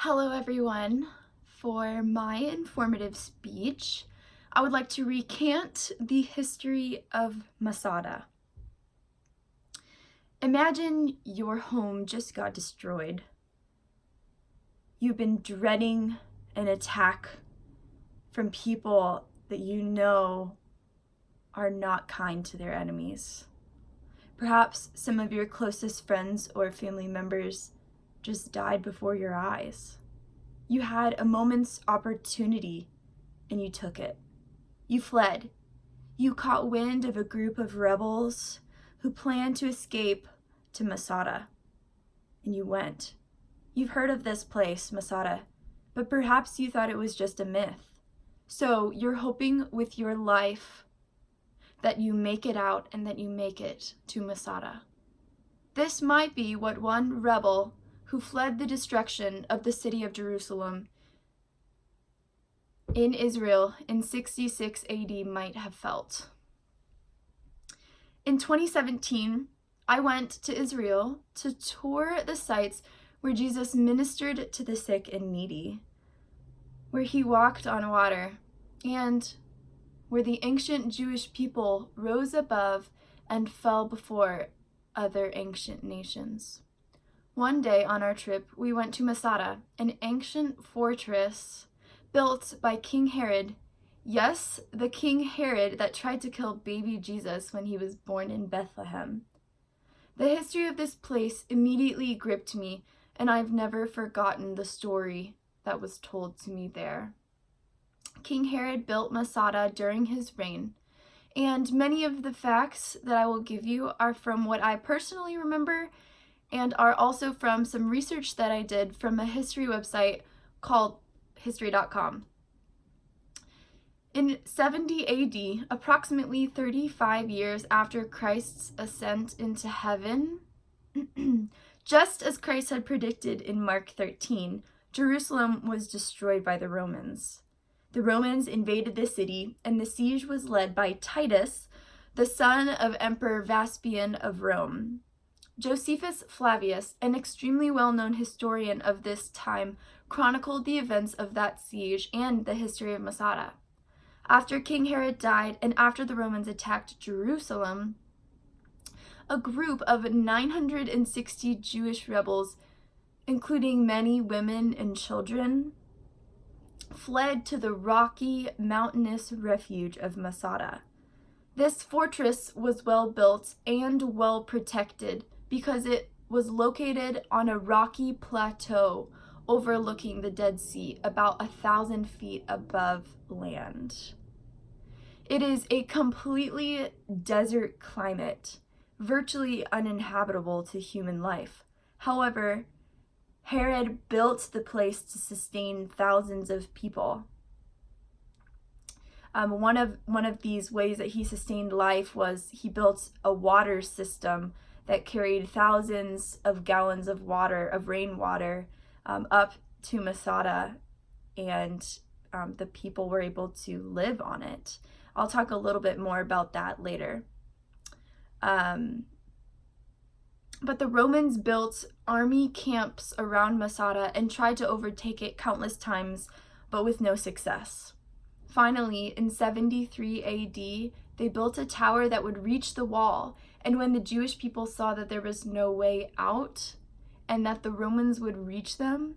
Hello everyone. For my informative speech, I would like to recant the history of Masada. Imagine your home just got destroyed. You've been dreading an attack from people that you know are not kind to their enemies. Perhaps some of your closest friends or family members just died before your eyes. You had a moment's opportunity and you took it. You fled. You caught wind of a group of rebels who planned to escape to Masada. And you went. You've heard of this place, Masada, but perhaps you thought it was just a myth. So you're hoping with your life that you make it out and that you make it to Masada. This might be what one rebel who fled the destruction of the city of Jerusalem in Israel in 66 AD might have felt. In 2017, I went to Israel to tour the sites where Jesus ministered to the sick and needy, where he walked on water, and where the ancient Jewish people rose above and fell before other ancient nations. One day on our trip, we went to Masada, an ancient fortress built by King Herod. Yes, the King Herod that tried to kill baby Jesus when he was born in Bethlehem. The history of this place immediately gripped me, and I've never forgotten the story that was told to me there. King Herod built Masada during his reign, and many of the facts that I will give you are from what I personally remember and are also from some research that I did from a history website called history.com. In 70 AD, approximately 35 years after Christ's ascent into heaven, just as Christ had predicted in Mark 13, Jerusalem was destroyed by the Romans. The Romans invaded the city, and the siege was led by Titus, the son of Emperor Vespasian of Rome. Josephus Flavius, an extremely well-known historian of this time, chronicled the events of that siege and the history of Masada. After King Herod died and after the Romans attacked Jerusalem, a group of 960 Jewish rebels, including many women and children, fled to the rocky, mountainous refuge of Masada. This fortress was well built and well protected because it was located on a rocky plateau overlooking the Dead Sea, about 1,000 feet above land. It is a completely desert climate, virtually uninhabitable to human life. However, Herod built the place to sustain thousands of people. One of these ways that he sustained life was he built a water system that carried thousands of gallons of water, of rainwater, up to Masada, and the people were able to live on it. I'll talk a little bit more about that later. But the Romans built army camps around Masada and tried to overtake it countless times, but with no success. Finally, in 73 AD, they built a tower that would reach the wall, and when the Jewish people saw that there was no way out and that the Romans would reach them,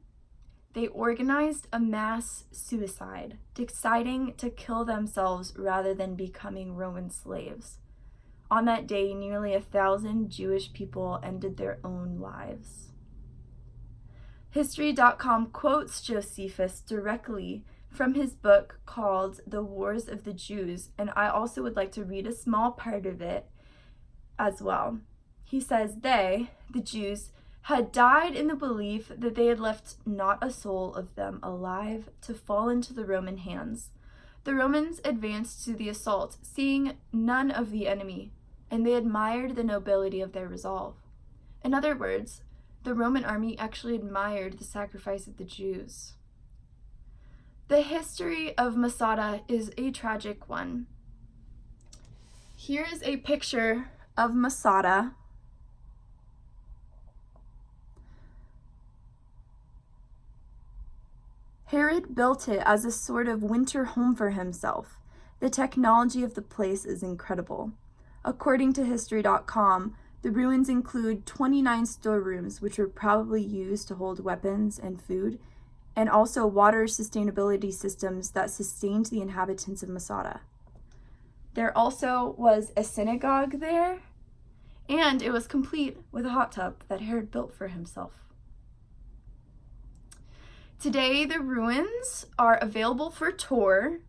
they organized a mass suicide, deciding to kill themselves rather than becoming Roman slaves. On that day, nearly 1,000 Jewish people ended their own lives. History.com quotes Josephus directly from his book called The Wars of the Jews, and I also would like to read a small part of it as well. He says, they, the Jews, had died in the belief that they had left not a soul of them alive to fall into the Roman hands. The Romans advanced to the assault, seeing none of the enemy, and they admired the nobility of their resolve. In other words, the Roman army actually admired the sacrifice of the Jews. The history of Masada is a tragic one. Here is a picture of Masada. Herod built it as a sort of winter home for himself. The technology of the place is incredible. According to History.com, the ruins include 29 storerooms, which were probably used to hold weapons and food, and also water sustainability systems that sustained the inhabitants of Masada. There also was a synagogue there, and it was complete with a hot tub that Herod built for himself. Today, the ruins are available for tour.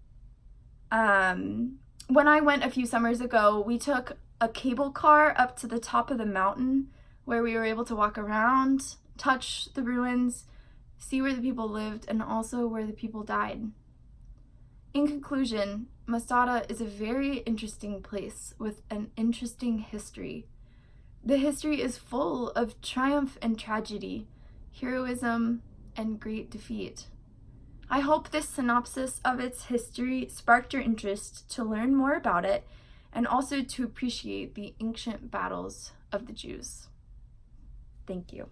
When I went a few summers ago, we took a cable car up to the top of the mountain where we were able to walk around, touch the ruins, see where the people lived, and also where the people died. In conclusion, Masada is a very interesting place with an interesting history. The history is full of triumph and tragedy, heroism and great defeat. I hope this synopsis of its history sparked your interest to learn more about it and also to appreciate the ancient battles of the Jews. Thank you.